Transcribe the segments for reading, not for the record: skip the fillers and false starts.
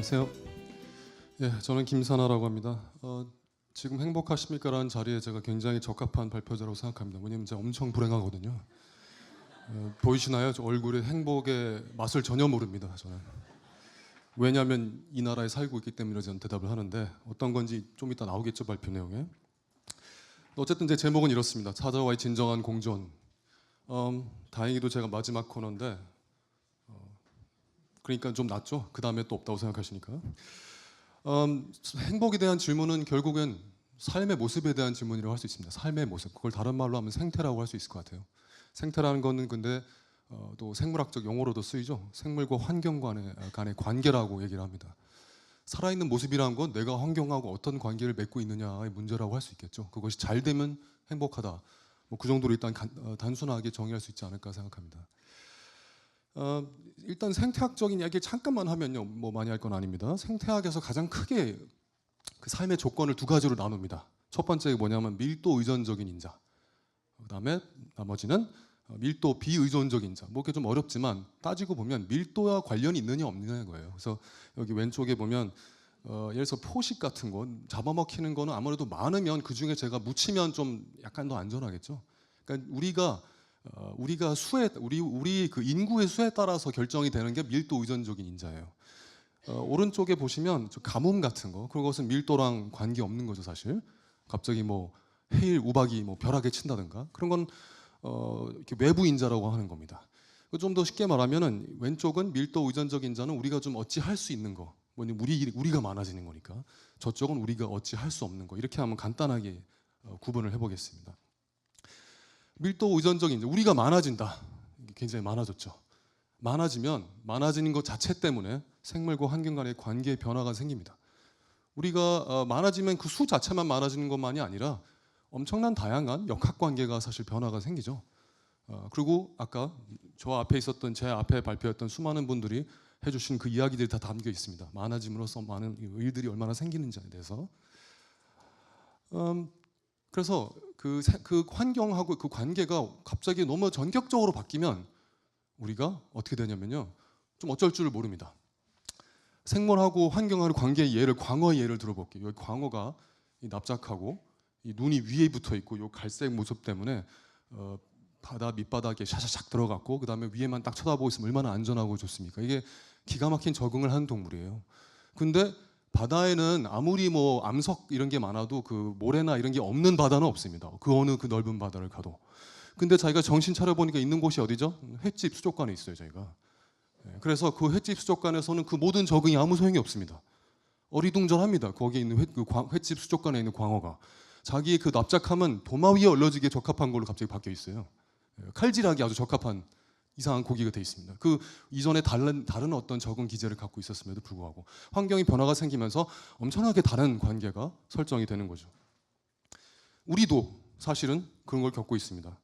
안녕하세요. 예, 저는 김사나라고 합니다. 지금 행복하십니까라는 자리에 제가 굉장히 적합한 발표자라고 생각합니다. 왜냐면 제가 엄청 불행하거든요. 보이시나요? 저 얼굴에 행복의 맛을 전혀 모릅니다. 저는. 왜냐하면 이 나라에 살고 있기 때문에 저는 대답을 하는데 어떤 건지 좀 이따 나오겠죠, 발표 내용에. 어쨌든 제 제목은 이렇습니다. 찾아와의 진정한 공존. 다행히도 제가 마지막 코너인데 그러니까 좀 낫죠. 그 다음에 또 없다고 생각하시니까. 행복에 대한 질문은 결국엔 삶의 모습에 대한 질문이라고 할 수 있습니다. 삶의 모습. 그걸 다른 말로 하면 생태라고 할 수 있을 것 같아요. 생태라는 거는 근데 또 생물학적 용어로도 쓰이죠. 생물과 환경 간의 관계라고 얘기를 합니다. 살아있는 모습이라는 건 내가 환경하고 어떤 관계를 맺고 있느냐의 문제라고 할 수 있겠죠. 그것이 잘 되면 행복하다. 뭐 그 정도로 일단 단순하게 정의할 수 있지 않을까 생각합니다. 일단 생태학적인 이야기 잠깐만 하면요, 뭐 많이 할 건 아닙니다. 생태학에서 가장 크게 그 삶의 조건을 두 가지로 나눕니다. 첫 번째가 뭐냐면 밀도 의존적인 인자. 그다음에 나머지는 밀도 비의존적인 인자. 뭐 그게 좀 어렵지만 따지고 보면 밀도와 관련이 있느냐 없느냐인 거예요. 그래서 여기 왼쪽에 보면 예를 들어서 포식 같은 거 잡아먹히는 거는 아무래도 많으면 그 중에 제가 묻히면 좀 약간 더 안전하겠죠. 그러니까 우리가 수에 우리 그 인구의 수에 따라서 결정이 되는 게 밀도 의존적인 인자예요. 오른쪽에 보시면 가뭄 같은 거, 그것은 밀도랑 관계 없는 거죠 사실. 갑자기 뭐 해일 우박이 뭐 벼락에 친다든가 그런 건 이렇게 외부 인자라고 하는 겁니다. 좀 더 쉽게 말하면은 왼쪽은 밀도 의존적 인자는 우리가 좀 어찌 할 수 있는 거, 뭐냐면 우리가 많아지는 거니까. 저쪽은 우리가 어찌 할 수 없는 거. 이렇게 한번 간단하게 구분을 해보겠습니다. 밀도 의존적인 인자, 우리가 많아진다. 굉장히 많아졌죠. 많아지는 것 자체 때문에 생물과 환경 간의 관계의 변화가 생깁니다. 우리가 많아지면 그 수 자체만 많아지는 것만이 아니라 엄청난 다양한 역학관계가 사실 변화가 생기죠. 그리고 아까 저 앞에 있었던 제 앞에 발표했던 수많은 분들이 해주신 그 이야기들이 다 담겨 있습니다. 많아짐으로써 많은 일들이 얼마나 생기는지에 대해서. 그래서 그 환경하고 그 관계가 갑자기 너무 전격적으로 바뀌면 우리가 어떻게 되냐면요, 좀 어쩔 줄 모릅니다. 생물하고 환경하고 관계의 예를, 광어의 예를 들어볼게요. 여기 광어가 납작하고 이 눈이 위에 붙어 있고 이 갈색 모습 때문에 바다 밑바닥에 샤샤샥 들어갔고 그 다음에 위에만 딱 쳐다보고 있으면 얼마나 안전하고 좋습니까? 이게 기가 막힌 적응을 하는 동물이에요. 근데 바다에는 아무리 뭐 암석 이런 게 많아도 그 모래나 이런 게 없는 바다는 없습니다. 그 어느 그 넓은 바다를 가도. 근데 자기가 정신 차려보니까 있는 곳이 어디죠? 횟집 수족관에 있어요, 저희가. 그래서 그 횟집 수족관에서는 그 모든 적응이 아무 소용이 없습니다. 어리둥절합니다. 거기에 있는 횟집 수족관에 있는 광어가. 자기의 그 납작함은 도마 위에 올려지기에 적합한 걸로 갑자기 바뀌어 있어요. 칼질하기 아주 적합한 이상한 고기가 돼 있습니다. 그 이전에 다른 어떤 적응 기제를 갖고 있었음에도 불구하고 환경의 변화가 생기면서 엄청나게 다른 관계가 설정이 되는 거죠. 우리도 사실은 그런 걸 겪고 있습니다.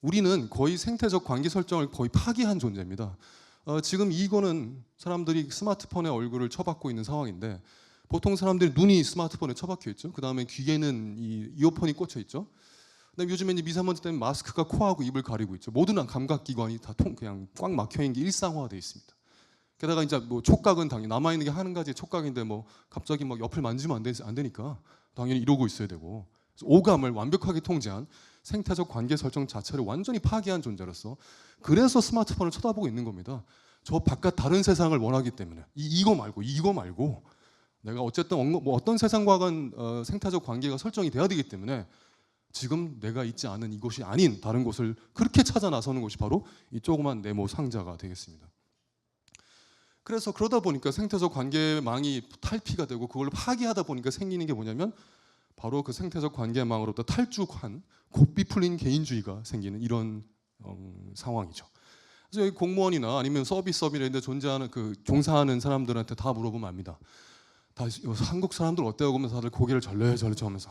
우리는 거의 생태적 관계 설정을 거의 파기한 존재입니다. 지금 이거는 사람들이 스마트폰에 얼굴을 쳐박고 있는 상황인데 보통 사람들이 눈이 스마트폰에 쳐박혀 있죠. 그 다음에 귀에는 이 이어폰이 꽂혀 있죠. 그다음에 요즘에 이제 미세먼지 때문에 마스크가 코하고 입을 가리고 있죠. 모든 감각기관이 다 그냥 꽉 막혀 있는 게 일상화되어 있습니다. 게다가 이제 뭐 촉각은 당연히 남아 있는 게 한 가지 촉각인데 뭐 갑자기 막 옆을 만지면 안 되니까 당연히 이러고 있어야 되고, 오감을 완벽하게 통제한 생태적 관계 설정 자체를 완전히 파괴한 존재로서 그래서 스마트폰을 쳐다보고 있는 겁니다. 저 바깥 다른 세상을 원하기 때문에 이거 말고 내가 어쨌든 뭐 어떤 세상과는 생태적 관계가 설정이 돼야 되기 때문에 지금 내가 있지 않은 이곳이 아닌 다른 곳을 그렇게 찾아 나서는 것이 바로 이 조그만 네모 상자가 되겠습니다. 그래서 그러다 보니까 생태적 관계망이 탈피가 되고 그걸 파괴하다 보니까 생기는 게 뭐냐면 바로 그 생태적 관계망으로부터 탈주한 고삐 풀린 개인주의가 생기는 이런 상황이죠. 그래서 여기 공무원이나 아니면 서비스업이나 이런 데 존재하는 종사하는 사람들한테 다 물어보면 압니다. 다 한국 사람들 어때요? 그러면 다들 고개를 절레절레 하면서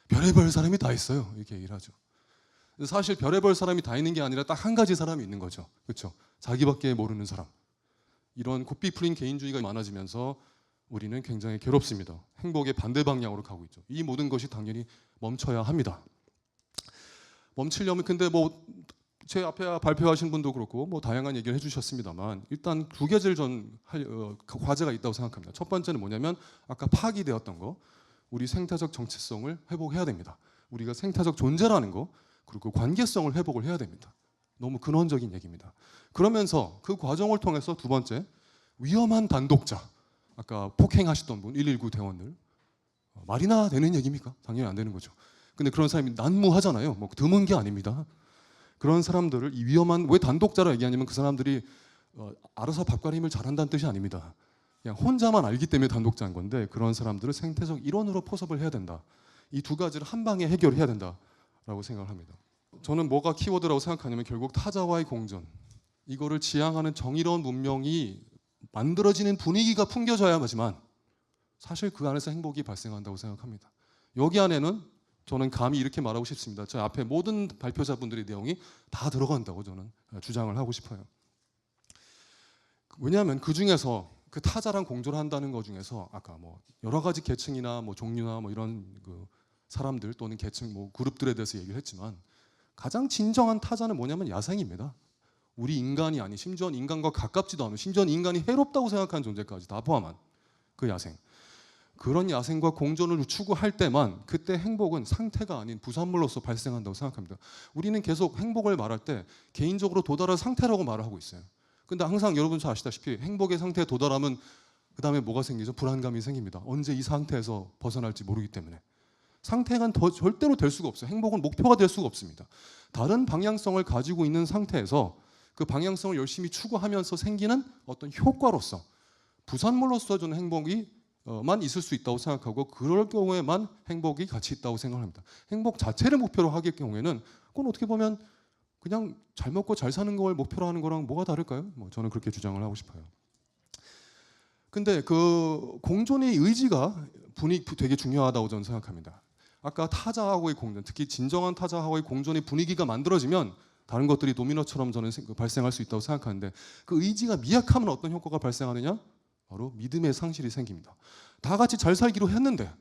별의별 사람이 다 있어요. 이렇게 얘기를 하죠. 사실 별의별 사람이 다 있는 게 아니라 딱 한 가지 사람이 있는 거죠. 그렇죠? 자기밖에 모르는 사람. 이런 고삐 풀린 개인주의가 많아지면서 우리는 굉장히 괴롭습니다. 행복의 반대 방향으로 가고 있죠. 이 모든 것이 당연히 멈춰야 합니다. 멈추려면 근데 뭐 제 앞에 발표하신 분도 그렇고 뭐 다양한 얘기를 해주셨습니다만 일단 두 가지를 과제가 있다고 생각합니다. 첫 번째는 뭐냐면 아까 파기되었던 거, 우리 생태적 정체성을 회복해야 됩니다. 우리가 생태적 존재라는 거, 그리고 관계성을 회복을 해야 됩니다. 너무 근원적인 얘기입니다. 그러면서 그 과정을 통해서 두 번째, 위험한 단독자, 아까 폭행하셨던 분, 119 대원들, 말이나 되는 얘기입니까? 당연히 안 되는 거죠. 근데 그런 사람이 난무하잖아요. 뭐 드문 게 아닙니다. 그런 사람들을 이 위험한, 왜 단독자라 얘기하냐면 그 사람들이 알아서 밥가림을 잘한다는 뜻이 아닙니다. 그냥 혼자만 알기 때문에 단독자인 건데 그런 사람들을 생태적 일원으로 포섭을 해야 된다. 이 두 가지를 한 방에 해결해야 된다라고 생각을 합니다. 저는 뭐가 키워드라고 생각하냐면 결국 타자와의 공존, 이거를 지향하는 정의로운 문명이 만들어지는 분위기가 풍겨져야 하지만 사실 그 안에서 행복이 발생한다고 생각합니다. 여기 안에는 저는 감히 이렇게 말하고 싶습니다. 저 앞에 모든 발표자분들의 내용이 다 들어간다고 저는 주장을 하고 싶어요. 왜냐하면 그 중에서 그 타자랑 공존을 한다는 것 중에서 아까 뭐 여러 가지 계층이나 뭐 종류나 뭐 이런 그 사람들 또는 계층 뭐 그룹들에 대해서 얘기를 했지만 가장 진정한 타자는 뭐냐면 야생입니다. 우리 인간이 아닌, 심지어 인간과 가깝지도 않은, 심지어 인간이 해롭다고 생각하는 존재까지 다 포함한 그 야생. 그런 야생과 공존을 추구할 때만 그때 행복은 상태가 아닌 부산물로서 발생한다고 생각합니다. 우리는 계속 행복을 말할 때 개인적으로 도달한 상태라고 말을 하고 있어요. 근데 항상 여러분 잘 아시다시피 행복의 상태에 도달하면 그 다음에 뭐가 생기죠? 불안감이 생깁니다. 언제 이 상태에서 벗어날지 모르기 때문에. 상태가 절대로 될 수가 없어요. 행복은 목표가 될 수가 없습니다. 다른 방향성을 가지고 있는 상태에서 그 방향성을 열심히 추구하면서 생기는 어떤 효과로서 부산물로서 저는 행복이 만 있을 수 있다고 생각하고 그럴 경우에만 행복이 가치 있다고 생각합니다. 행복 자체를 목표로 하기 경우에는 그건 어떻게 보면 그냥 잘 먹고 잘 사는 걸 목표로 하는 거랑 뭐가 다를까요? 뭐 저는 그렇게 주장을 하고 싶어요. 근데 그 공존의 의지가 되게 중요하다고 저는 생각합니다. 아까 타자하고의 공존, 특히 진정한 타자하고의 공존의 분위기가 만들어지면 다른 것들이 도미노처럼 저는 발생할 수 있다고 생각하는데 그 의지가 미약하면 어떤 효과가 발생하느냐? 바로 믿음의 상실이 생깁니다. 다 같이 잘 살기로 했는데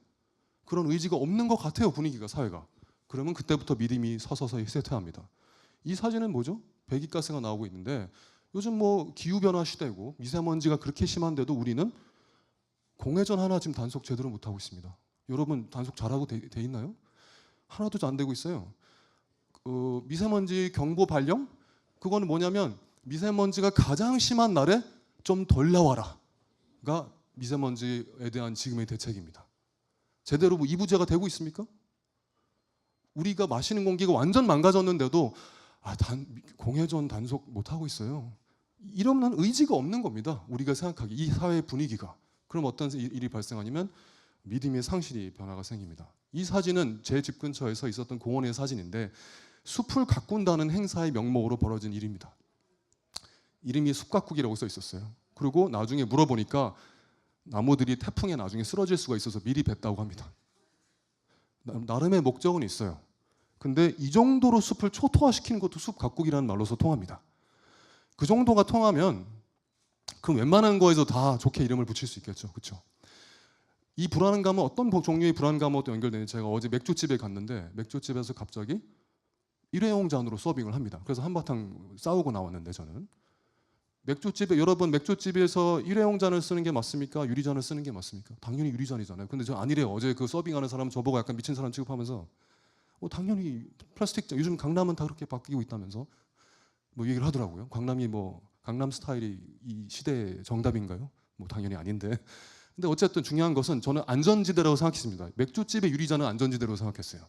그런 의지가 없는 것 같아요, 분위기가, 사회가. 그러면 그때부터 믿음이 서서히 쇠퇴합니다. 이 사진은 뭐죠? 배기가스가 나오고 있는데 요즘 뭐 기후변화 시대고 미세먼지가 그렇게 심한데도 우리는 공회전 하나 지금 단속 제대로 못하고 있습니다. 여러분 단속 잘하고 돼 있나요? 하나도 안 되고 있어요. 미세먼지 경보 발령? 그거는 뭐냐면 미세먼지가 가장 심한 날에 좀 덜 나와라 가 미세먼지에 대한 지금의 대책입니다. 제대로 뭐 이부제가 되고 있습니까? 우리가 마시는 공기가 완전 망가졌는데도 공회전 단속 못하고 있어요. 이러면 의지가 없는 겁니다. 우리가 생각하기 이 사회의 분위기가. 그럼 어떤 일이 발생하냐면 믿음의 상실이 변화가 생깁니다. 이 사진은 제 집 근처에서 있었던 공원의 사진인데 숲을 가꾼다는 행사의 명목으로 벌어진 일입니다. 이름이 숲가꾸기라고 써 있었어요. 그리고 나중에 물어보니까 나무들이 태풍에 나중에 쓰러질 수가 있어서 미리 뱄다고 합니다. 나름의 목적은 있어요. 근데 이 정도로 숲을 초토화시키는 것도 숲 가꾸기라는 말로서 통합니다. 그 정도가 통하면 그 웬만한 거에서 다 좋게 이름을 붙일 수 있겠죠. 그렇죠? 이 불안감은 어떤 종류의 불안감하고 연결되는지 제가 어제 맥주집에 갔는데 맥주집에서 갑자기 일회용 잔으로 서빙을 합니다. 그래서 한바탕 싸우고 나왔는데 저는 맥주집에 여러분 맥주집에서 일회용 잔을 쓰는 게 맞습니까? 유리잔을 쓰는 게 맞습니까? 당연히 유리잔이잖아요. 근데 저 아니래요. 어제 그 서빙하는 사람 저보고 약간 미친 사람 취급하면서 당연히 플라스틱 잔 요즘 강남은 다 그렇게 바뀌고 있다면서 뭐 얘기를 하더라고요. 강남이 뭐 강남 스타일이 이 시대의 정답인가요? 뭐 당연히 아닌데. 근데 어쨌든 중요한 것은 저는 안전지대라고 생각했습니다. 맥주집의 유리잔은 안전지대로 생각했어요.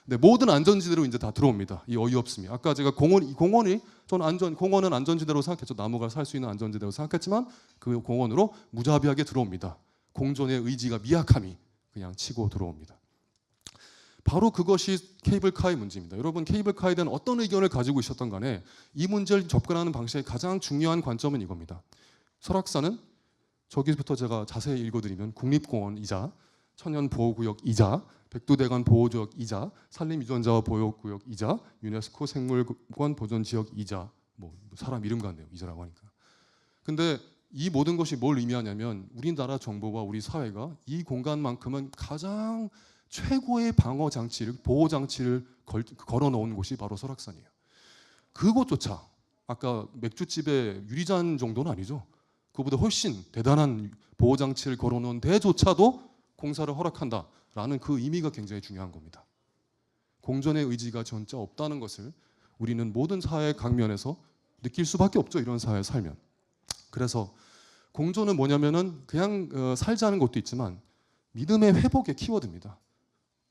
근데 모든 안전지대로 이제 다 들어옵니다. 이 어이없음이. 아까 제가 공원은 안전지대로 생각했죠. 나무가 살 수 있는 안전지대로 생각했지만 그 공원으로 무자비하게 들어옵니다. 공존의 의지가 미약함이 그냥 치고 들어옵니다. 바로 그것이 케이블카의 문제입니다. 여러분 케이블카에 대한 어떤 의견을 가지고 있었던 간에 이 문제를 접근하는 방식의 가장 중요한 관점은 이겁니다. 설악산은 저기부터 제가 자세히 읽어드리면 국립공원이자 천연보호구역이자 백두대간 보호지역이자 산림유전자와 보호구역이자 유네스코 생물권 보존지역이자 뭐 사람 이름 같네요. 이자라고 하니까. 근데 이 모든 것이 뭘 의미하냐면 우리나라 정부와 우리 사회가 이 공간만큼은 가장 최고의 방어 장치를 보호 장치를 걸어 놓은 곳이 바로 설악산이에요. 그것조차 아까 맥주집의 유리잔 정도는 아니죠. 그보다 훨씬 대단한 보호장치를 걸어놓은 데조차도 공사를 허락한다라는 그 의미가 굉장히 중요한 겁니다. 공존의 의지가 진짜 없다는 것을 우리는 모든 사회 각면에서 느낄 수밖에 없죠. 이런 사회에 살면. 그래서 공존은 뭐냐면은 그냥 살자는 것도 있지만 믿음의 회복의 키워드입니다.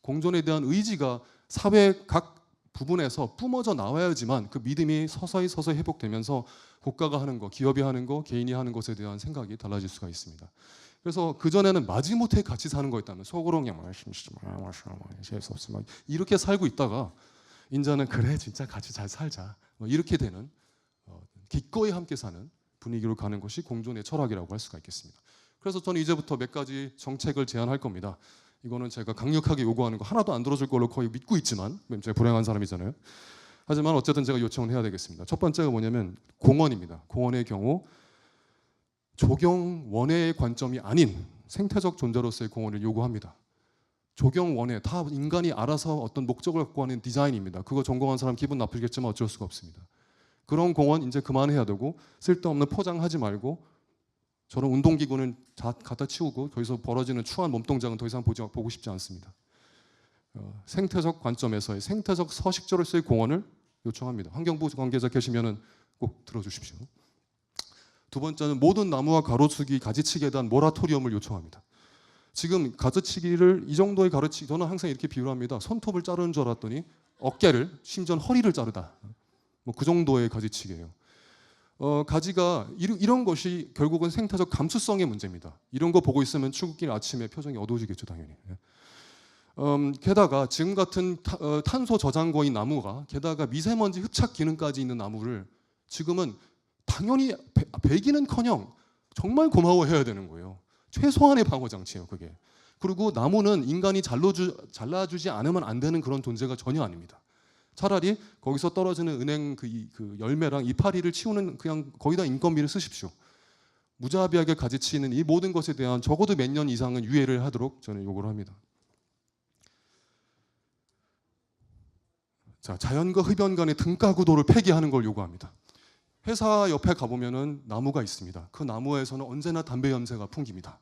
공존에 대한 의지가 사회 각 부분에서 뿜어져 나와야지만 그 믿음이 서서히 회복되면서 국가가 하는 거, 기업이 하는 거, 개인이 하는 것에 대한 생각이 달라질 수가 있습니다. 그래서 그전에는 마지못해 같이 사는 거였다면 속으로 그냥 재수 없으면 이렇게 살고 있다가 이제는 그래 진짜 같이 잘 살자 이렇게 되는 기꺼이 함께 사는 분위기로 가는 것이 공존의 철학이라고 할 수가 있겠습니다. 그래서 저는 이제부터 몇 가지 정책을 제안할 겁니다. 이거는 제가 강력하게 요구하는 거 하나도 안 들어줄 걸로 거의 믿고 있지만 제가 불행한 사람이잖아요. 하지만 어쨌든 제가 요청을 해야 되겠습니다. 첫 번째가 뭐냐면 공원입니다. 공원의 경우 조경원해의 관점이 아닌 생태적 존재로서의 공원을 요구합니다. 조경원해 다 인간이 알아서 어떤 목적을 갖고 하는 디자인입니다. 그거 전공한 사람 기분 나쁘겠지만 어쩔 수가 없습니다. 그런 공원 이제 그만해야 되고 쓸데없는 포장하지 말고 저런 운동기구는 갖다 치우고 거기서 벌어지는 추한 몸동작은 더 이상 보고 싶지 않습니다. 생태적 관점에서의 생태적 서식지로서의 공원을 요청합니다. 환경부 관계자 계시면 꼭 들어주십시오. 두 번째는 모든 나무와 가로치기, 가지치기에 대한 모라토리엄을 요청합니다. 지금 가지치기를 이 정도의 가르치기 저는 항상 이렇게 비유를 합니다. 손톱을 자르는 줄 알았더니 어깨를 심지어 허리를 자르다. 뭐 그 정도의 가지치기예요. 가지가 이런 것이 결국은 생태적 감수성의 문제입니다. 이런 거 보고 있으면 출근길 아침에 표정이 어두워지겠죠, 당연히. 게다가 지금 같은 탄소 저장고인 나무가 게다가 미세먼지 흡착 기능까지 있는 나무를 지금은 당연히 베기는커녕 정말 고마워해야 되는 거예요. 최소한의 방어 장치예요, 그게. 그리고 나무는 인간이 잘라주지 않으면 안 되는 그런 존재가 전혀 아닙니다. 차라리 거기서 떨어지는 은행 그 열매랑 이파리를 치우는 그냥 거의 다 인건비를 쓰십시오. 무자비하게 가지치는 이 모든 것에 대한 적어도 몇 년 이상은 유예를 하도록 저는 요구를 합니다. 자, 자연과 흡연 간의 등가 구도를 폐기하는 걸 요구합니다. 회사 옆에 가보면은 나무가 있습니다. 그 나무에서는 언제나 담배 냄새가 풍깁니다.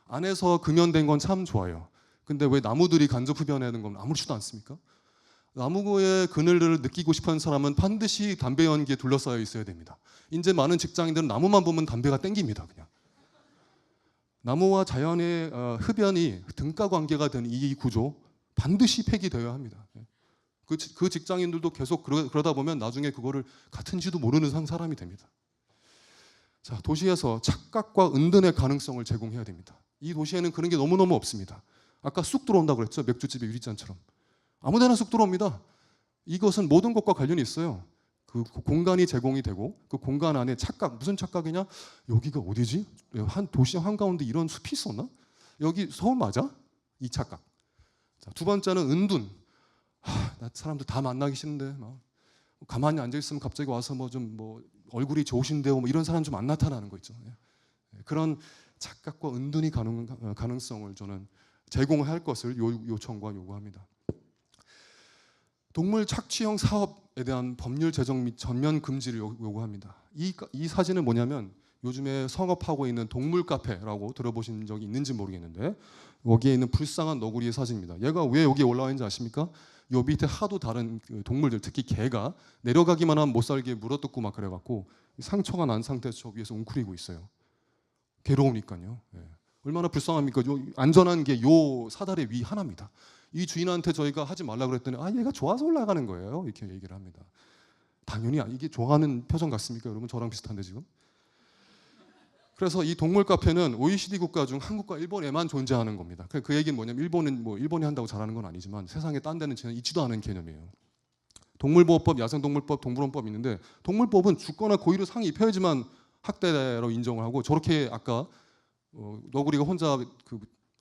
안에서 금연된 건 참 좋아요. 근데 왜 나무들이 간접 흡연하는 건 아무렇지도 않습니까? 나무의 그늘을 느끼고 싶은 사람은 반드시 담배 연기에 둘러싸여 있어야 됩니다. 이제 많은 직장인들은 나무만 보면 담배가 땡깁니다. 그냥. 나무와 자연의 흡연이 등가 관계가 된 이 구조 반드시 폐기되어야 합니다. 그 직장인들도 계속 그러다 보면 나중에 그거를 같은지도 모르는 사람이 됩니다. 자, 도시에서 착각과 은둔의 가능성을 제공해야 됩니다. 이 도시에는 그런 게 너무너무 없습니다. 아까 쑥 들어온다고 그랬죠? 맥주집의 유리잔처럼. 아무데나 쑥 들어옵니다. 이것은 모든 것과 관련이 있어요. 그 공간이 제공이 되고 그 공간 안에 착각, 무슨 착각이냐? 여기가 어디지? 한 도시 한가운데 이런 숲이 있었나? 여기 서울 맞아? 이 착각. 자, 두 번째는 은둔. 나 사람들 다 만나기 싫은데 가만히 앉아 있으면 갑자기 와서 얼굴이 좋으신데요, 이런 사람 좀 안 나타나는 거 있죠. 그런 착각과 은둔이 가능성을 저는 제공할 것을 요청과 요구합니다. 동물 착취형 사업에 대한 법률 제정 및 전면 금지를 요구합니다. 이 사진은 뭐냐면 요즘에 성업하고 있는 동물 카페라고 들어보신 적이 있는지 모르겠는데 여기에 있는 불쌍한 너구리의 사진입니다. 얘가 왜 여기에 올라와 있는지 아십니까? 요 밑에 하도 다른 동물들, 특히 개가 내려가기만 하면 못 살게 물어뜯고 막 그래갖고 상처가 난 상태에서 저 위에서 웅크리고 있어요. 괴로우니까요. 얼마나 불쌍합니까? 안전한 게 요 사다리 위 하나입니다. 이 주인한테 저희가 하지 말라 그랬더니 얘가 좋아서 올라가는 거예요. 이렇게 얘기를 합니다. 당연히 이게 좋아하는 표정 같습니까? 여러분 저랑 비슷한데 지금. 그래서 이 동물 카페는 OECD 국가 중 한국과 일본에만 존재하는 겁니다. 그 얘기는 뭐냐면 일본은 일본이 한다고 잘하는 건 아니지만 세상에 딴 데는 전혀 있지도 않은 개념이에요. 동물보호법, 야생동물법, 동물원법이 있는데 동물법은 죽거나 고의로 상해 입혀야지만 학대로 인정을 하고 저렇게 아까 너구리가 혼자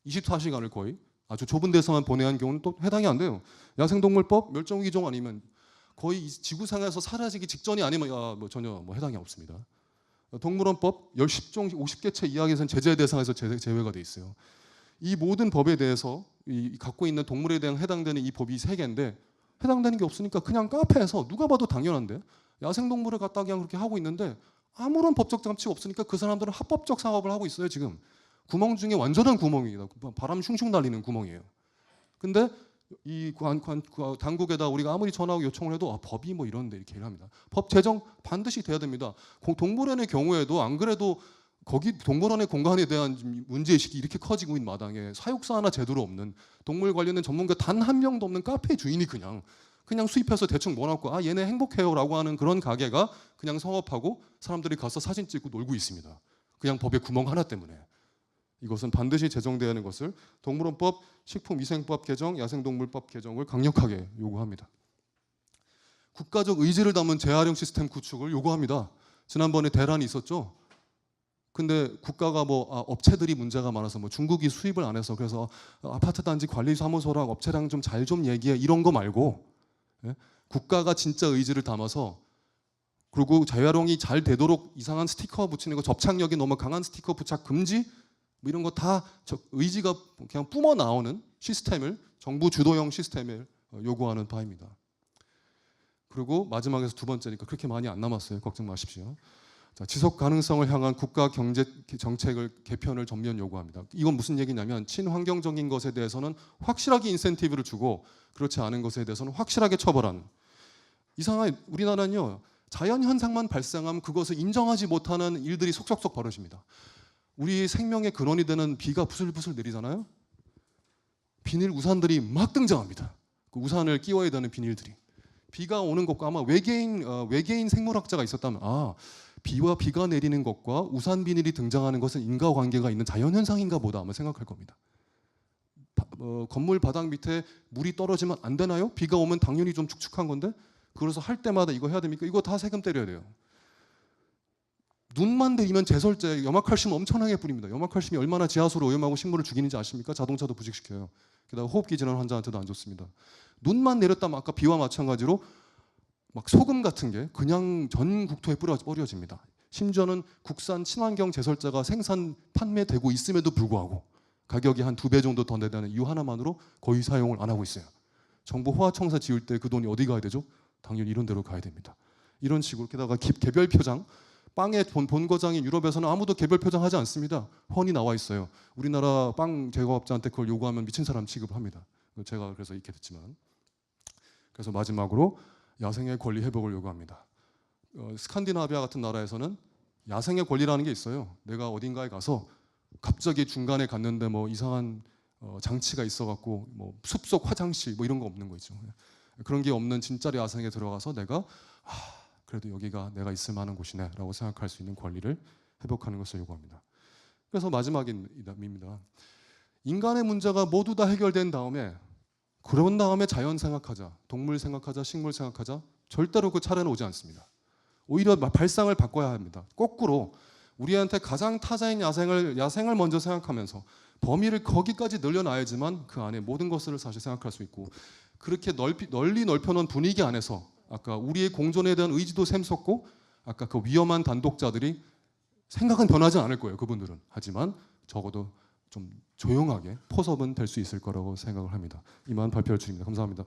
24시간을 거의 아주 좁은 데서만 보내야 하는 경우는 또 해당이 안 돼요. 야생동물법, 멸종위기종 아니면 거의 지구상에서 사라지기 직전이 아니면 전혀 해당이 없습니다. 동물원법 10종 50개체 이하에서는 제재 대상에서 제외가 돼 있어요. 이 모든 법에 대해서 갖고 있는 동물에 대한 해당되는 이 법이 3개인데 해당되는 게 없으니까 그냥 카페에서 누가 봐도 당연한데 야생동물을 갖다 그냥 그렇게 하고 있는데 아무런 법적 장치가 없으니까 그 사람들은 합법적 사업을 하고 있어요. 지금 구멍 중에 완전한 구멍이다. 바람 슝슝 날리는 구멍이에요. 근데 이 당국에다 우리가 아무리 전화하고 요청을 해도 법이 뭐 이런데 이렇게 합니다. 법 제정 반드시 돼야 됩니다. 동물원의 경우에도 안 그래도 거기 동물원의 공간에 대한 문제의식이 이렇게 커지고 있는 마당에 사육사 하나 제대로 없는 동물 관련된 전문가 단 한 명도 없는 카페 주인이 그냥 수입해서 대충 모아놓고 얘네 행복해요라고 하는 그런 가게가 그냥 성업하고 사람들이 가서 사진 찍고 놀고 있습니다. 그냥 법에 구멍 하나 때문에. 이것은 반드시 제정돼야 하는 것을 동물원법, 식품위생법 개정, 야생동물법 개정을 강력하게 요구합니다. 국가적 의지를 담은 재활용 시스템 구축을 요구합니다. 지난번에 대란이 있었죠. 근데 국가가 업체들이 문제가 많아서 중국이 수입을 안 해서 그래서 아파트 단지 관리 사무소랑 업체랑 좀 잘 좀 얘기해 이런 거 말고 국가가 진짜 의지를 담아서 그리고 재활용이 잘 되도록 이상한 스티커 붙이는 거 접착력이 너무 강한 스티커 부착 금지 이런 거 다 의지가 그냥 뿜어 나오는 시스템을 정부 주도형 시스템을 요구하는 바입니다. 그리고 마지막에서 두 번째니까 그렇게 많이 안 남았어요. 걱정 마십시오. 자, 지속 가능성을 향한 국가 경제 정책을 개편을 전면 요구합니다. 이건 무슨 얘기냐면 친환경적인 것에 대해서는 확실하게 인센티브를 주고 그렇지 않은 것에 대해서는 확실하게 처벌하는. 이상하게 우리나라는요. 자연 현상만 발생하면 그것을 인정하지 못하는 일들이 속속속 벌어집니다. 우리 생명의 근원이 되는 비가 부슬부슬 내리잖아요. 비닐 우산들이 막 등장합니다. 그 우산을 끼워야 되는 비닐들이. 비가 오는 것과 아마 외계인 생물학자가 있었다면 비와 비가 내리는 것과 우산 비닐이 등장하는 것은 인과관계가 있는 자연현상인가 보다 아마 생각할 겁니다. 건물 바닥 밑에 물이 떨어지면 안 되나요? 비가 오면 당연히 좀 축축한 건데 그래서 할 때마다 이거 해야 됩니까? 이거 다 세금 때려야 돼요. 눈만 대이면 제설제 염화칼슘 엄청나게 뿌립니다. 염화칼슘이 얼마나 지하수로 오염하고 식물을 죽이는지 아십니까? 자동차도 부식시켜요. 게다가 호흡기 질환 환자한테도 안 좋습니다. 눈만 내렸다면 아까 비와 마찬가지로 막 소금 같은 게 그냥 전 국토에 뿌려집니다. 심지어는 국산 친환경 제설제가 생산 판매되고 있음에도 불구하고 가격이 한 2배 정도 더 내다는 이유 하나만으로 거의 사용을 안 하고 있어요. 정부 호화청사 지을 때 그 돈이 어디 가야 되죠? 당연히 이런 데로 가야 됩니다. 이런 식으로 게다가 개별 표장 빵의 본거장인 유럽에서는 아무도 개별 표장하지 않습니다. 훤히 나와 있어요. 우리나라 빵 제조업자한테 그걸 요구하면 미친 사람 취급합니다. 제가 그래서 이렇게 됐지만. 그래서 마지막으로 야생의 권리 회복을 요구합니다. 스칸디나비아 같은 나라에서는 야생의 권리라는 게 있어요. 내가 어딘가에 가서 갑자기 중간에 갔는데 이상한 장치가 있어갖고 숲속 화장실 이런 거 없는 거 있죠. 그런 게 없는 진짜로 야생에 들어가서 내가 그래도 여기가 내가 있을 만한 곳이네 라고 생각할 수 있는 권리를 회복하는 것을 요구합니다. 그래서 마지막입니다. 인간의 문제가 모두 다 해결된 다음에 그런 다음에 자연 생각하자, 동물 생각하자, 식물 생각하자 절대로 그 차례는 오지 않습니다. 오히려 발상을 바꿔야 합니다. 거꾸로 우리한테 가장 타자인 야생을 먼저 생각하면서 범위를 거기까지 늘려놔야지만 그 안에 모든 것을 사실 생각할 수 있고 그렇게 널리 넓혀놓은 분위기 안에서 아까 우리의 공존에 대한 의지도 샘솟고 아까 그 위험한 단독자들이 생각은 변하지 않을 거예요. 그분들은. 하지만 적어도 좀 조용하게 포섭은 될 수 있을 거라고 생각을 합니다. 이만 발표를 드립니다. 감사합니다.